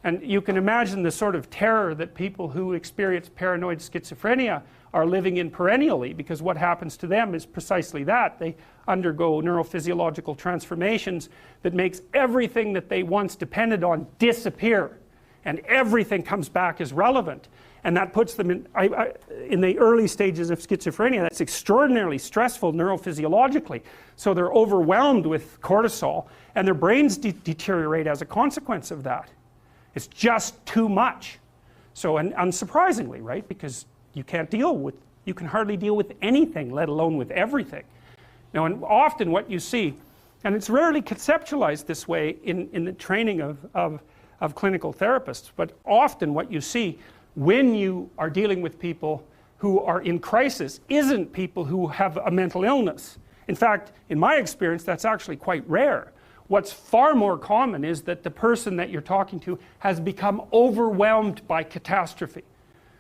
And you can imagine the sort of terror that people who experience paranoid schizophrenia are living in perennially, because what happens to them is precisely that. They undergo neurophysiological transformations that makes everything that they once depended on disappear, and everything comes back as relevant. And that puts them in the early stages of schizophrenia. That's extraordinarily stressful neurophysiologically. So they're overwhelmed with cortisol, and their brains deteriorate as a consequence of that. It's just too much. So, and unsurprisingly, right? Because you can hardly deal with anything, let alone with everything. Now, and often what you see, and it's rarely conceptualized this way in the training of clinical therapists, but often what you see when you are dealing with people who are in crisis isn't people who have a mental illness. In fact, in my experience, that's actually quite rare. What's far more common is that the person that you're talking to has become overwhelmed by catastrophe.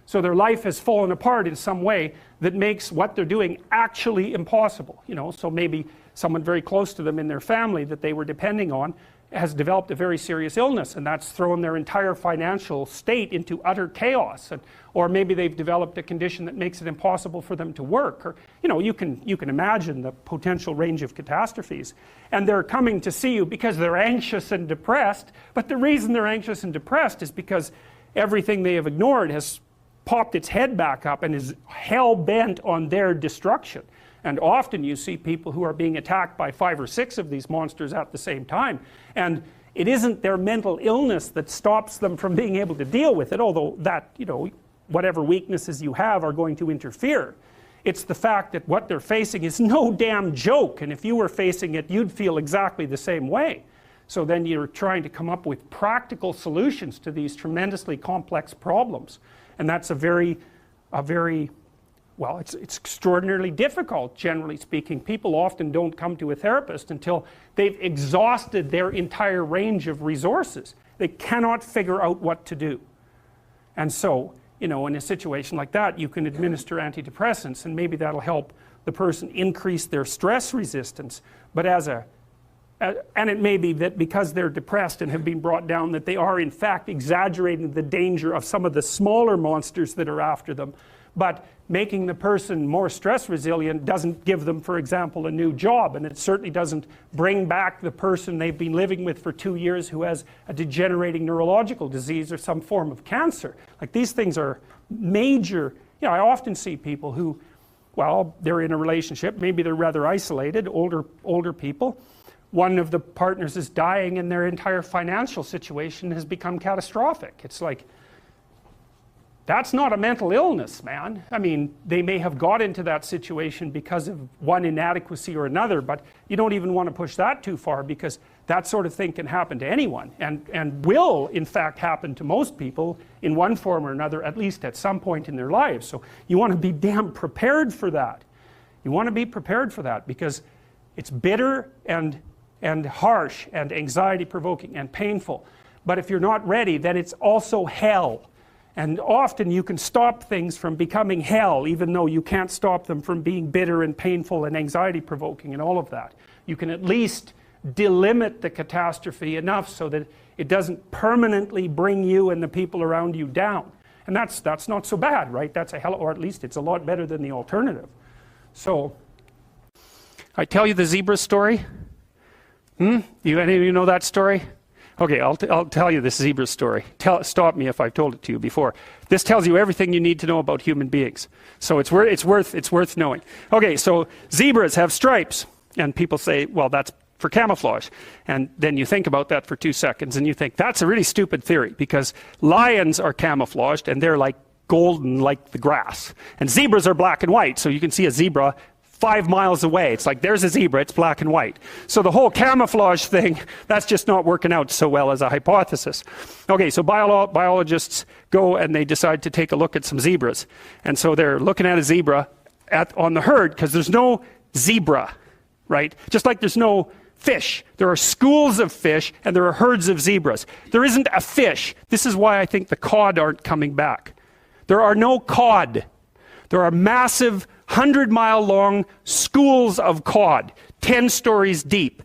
So their life has fallen apart in some way that makes what they're doing actually impossible. You know, so maybe someone very close to them in their family that they were depending on has developed a very serious illness, and that's thrown their entire financial state into utter chaos. Or maybe they've developed a condition that makes it impossible for them to work. Or, you know, you can imagine the potential range of catastrophes. And they're coming to see you because they're anxious and depressed, but the reason they're anxious and depressed is because everything they have ignored has popped its head back up and is hell-bent on their destruction. And often you see people who are being attacked by 5 or 6 of these monsters at the same time. And it isn't their mental illness that stops them from being able to deal with it, although that, you know, whatever weaknesses you have are going to interfere. It's the fact that what they're facing is no damn joke, and if you were facing it, you'd feel exactly the same way. So then you're trying to come up with practical solutions to these tremendously complex problems. And that's well, it's extraordinarily difficult, generally speaking. People often don't come to a therapist until they've exhausted their entire range of resources. They cannot figure out what to do. And so, you know, in a situation like that, you can administer antidepressants, and maybe that'll help the person increase their stress resistance. But and it may be that because they're depressed and have been brought down, that they are in fact exaggerating the danger of some of the smaller monsters that are after them. But making the person more stress resilient doesn't give them, for example, a new job, and it certainly doesn't bring back the person they've been living with for 2 years who has a degenerating neurological disease or some form of cancer. Like, these things are major. You know, I often see people who, well, they're in a relationship, maybe they're rather isolated, older people. One of the partners is dying and their entire financial situation has become catastrophic. It's like, that's not a mental illness, man. I mean, they may have got into that situation because of one inadequacy or another, but you don't even want to push that too far, because that sort of thing can happen to anyone, and will, in fact, happen to most people in one form or another, at least at some point in their lives. So you want to be damn prepared for that. You want to be prepared for that, because it's bitter and harsh and anxiety-provoking and painful. But if you're not ready, then it's also hell. And often you can stop things from becoming hell, even though you can't stop them from being bitter and painful and anxiety-provoking and all of that. You can at least delimit the catastrophe enough so that it doesn't permanently bring you and the people around you down. And that's not so bad, right? That's a hell, or at least it's a lot better than the alternative. So, I tell you the zebra story? Any of you know that story? Okay, I'll tell you this zebra story. Stop me if I've told it to you before. This tells you everything you need to know about human beings. So it's worth knowing. Okay, so zebras have stripes, and people say, well, that's for camouflage. And then you think about that for 2 seconds, and you think, that's a really stupid theory, because lions are camouflaged, and they're like golden like the grass. And zebras are black and white, so you can see a zebra 5 miles away. It's like, there's a zebra, it's black and white. So the whole camouflage thing, that's just not working out so well as a hypothesis. Okay, so biologists go and they decide to take a look at some zebras. And so they're looking at a zebra on the herd, because there's no zebra, right? Just like there's no fish. There are schools of fish and there are herds of zebras. There isn't a fish. This is why I think the cod aren't coming back. There are no cod. There are massive 100-mile-long schools of cod, 10 stories deep,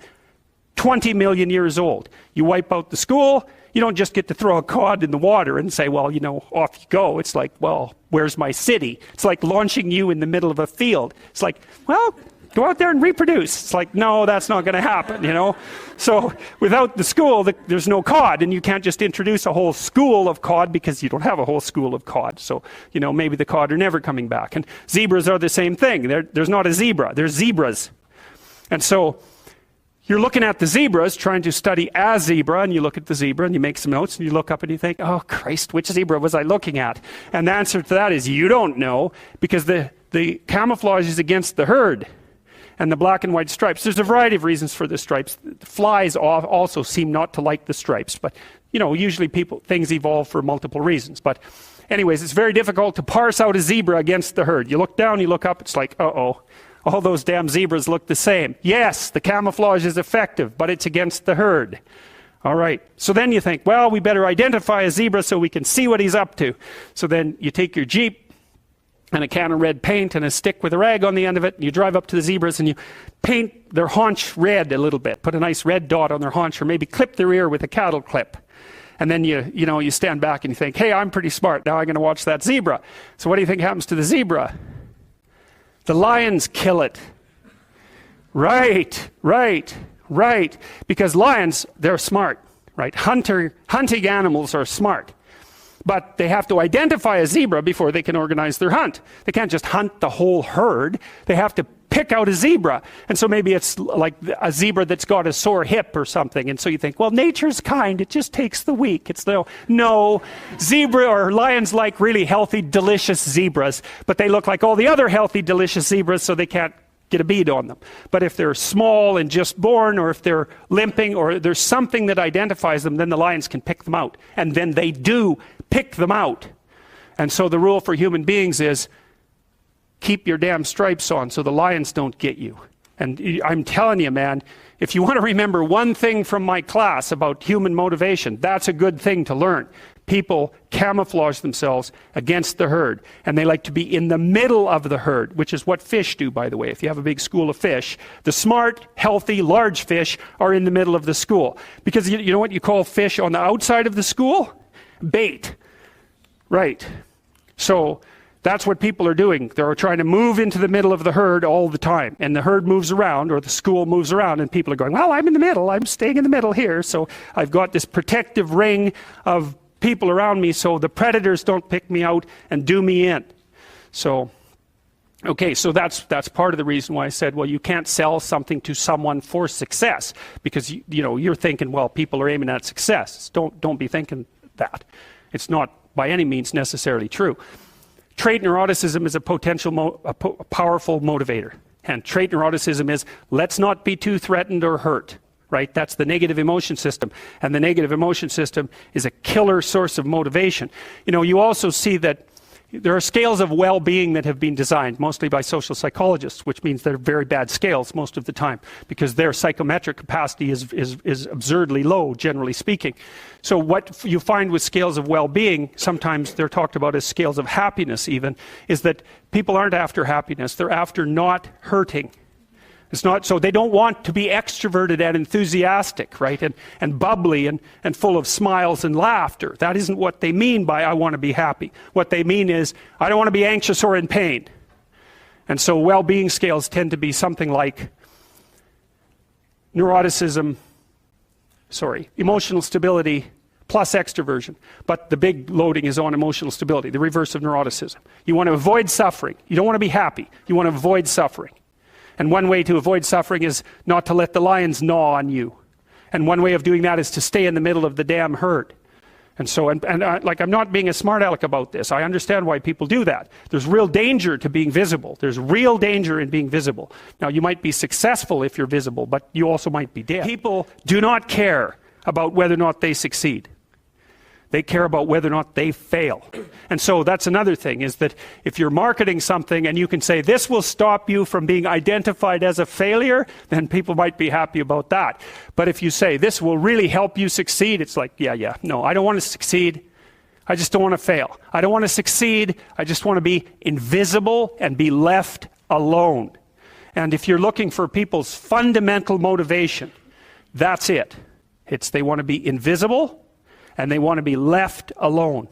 20 million years old. You wipe out the school, you don't just get to throw a cod in the water and say, well, off you go. It's like, well, where's my city? It's like launching you in the middle of a field. It's like, well, go out there and reproduce. It's like, no, that's not going to happen, So without the school, there's no cod, and you can't just introduce a whole school of cod because you don't have a whole school of cod. So, maybe the cod are never coming back. And zebras are the same thing. There's not a zebra. There's zebras. And so you're looking at the zebras, trying to study a zebra, and you look at the zebra and you make some notes and you look up and you think, oh Christ, which zebra was I looking at? And the answer to that is you don't know, because the camouflage is against the herd. And the black and white stripes, there's a variety of reasons for the stripes. Flies also seem not to like the stripes, but usually things evolve for multiple reasons. But anyways, it's very difficult to parse out a zebra against the herd. You look down, you look up, it's like, uh-oh, all those damn zebras look the same. Yes, the camouflage is effective, but it's against the herd. All right, so then you think, well, we better identify a zebra so we can see what he's up to. So then you take your Jeep and a can of red paint and a stick with a rag on the end of it, and you drive up to the zebras and you paint their haunch red a little bit, put a nice red dot on their haunch, or maybe clip their ear with a cattle clip. And then you stand back and you think, hey, I'm pretty smart, now I'm going to watch that zebra. So what do you think happens to the zebra? The lions kill it. Right. Because lions, they're smart, right? Hunting animals are smart. But they have to identify a zebra before they can organize their hunt. They can't just hunt the whole herd. They have to pick out a zebra. And so maybe it's like a zebra that's got a sore hip or something. And so you think, well, nature's kind. It just takes the weak. No, zebra or lions like really healthy, delicious zebras. But they look like all the other healthy, delicious zebras, so they can't get a bead on them. But if they're small and just born, or if they're limping, or there's something that identifies them, then the lions can pick them out. And then they do pick them out. And so the rule for human beings is keep your damn stripes on so the lions don't get you. And I'm telling you, man, if you want to remember one thing from my class about human motivation, that's a good thing to learn. People camouflage themselves against the herd, and they like to be in the middle of the herd, which is what fish do, by the way. If you have a big school of fish, the smart, healthy, large fish are in the middle of the school. Because you know what you call fish on the outside of the school? Bait. Right. So that's what people are doing. They're trying to move into the middle of the herd all the time. And the herd moves around, or the school moves around, and people are going, well, I'm in the middle. I'm staying in the middle here. So I've got this protective ring of people around me so the predators don't pick me out and do me in. So, okay, so that's part of the reason why I said, well, you can't sell something to someone for success. Because, you're thinking, well, people are aiming at success. Don't be thinking that. It's not by any means necessarily true. Trait neuroticism is a powerful motivator. And trait neuroticism is, let's not be too threatened or hurt, right? That's the negative emotion system. And the negative emotion system is a killer source of motivation. You also see that there are scales of well-being that have been designed, mostly by social psychologists, which means they're very bad scales most of the time, because their psychometric capacity is absurdly low, generally speaking. So what you find with scales of well-being, sometimes they're talked about as scales of happiness even, is that people aren't after happiness, they're after not hurting. It's not, so they don't want to be extroverted and enthusiastic, right? And bubbly and full of smiles and laughter. That isn't what they mean by I want to be happy. What they mean is I don't want to be anxious or in pain. And so well-being scales tend to be something like emotional stability plus extroversion. But the big loading is on emotional stability, the reverse of neuroticism. You want to avoid suffering. You don't want to be happy. You want to avoid suffering. And one way to avoid suffering is not to let the lions gnaw on you. And one way of doing that is to stay in the middle of the damn herd. And so, I'm not being a smart aleck about this. I understand why people do that. There's real danger to being visible. There's real danger in being visible. Now, you might be successful if you're visible, but you also might be dead. People do not care about whether or not they succeed. They care about whether or not they fail. And so that's another thing, is that if you're marketing something and you can say, this will stop you from being identified as a failure, then people might be happy about that. But if you say, this will really help you succeed, it's like, no, I don't want to succeed. I just don't want to fail. I don't want to succeed. I just want to be invisible and be left alone. And if you're looking for people's fundamental motivation, that's it. It's they want to be invisible and they want to be left alone.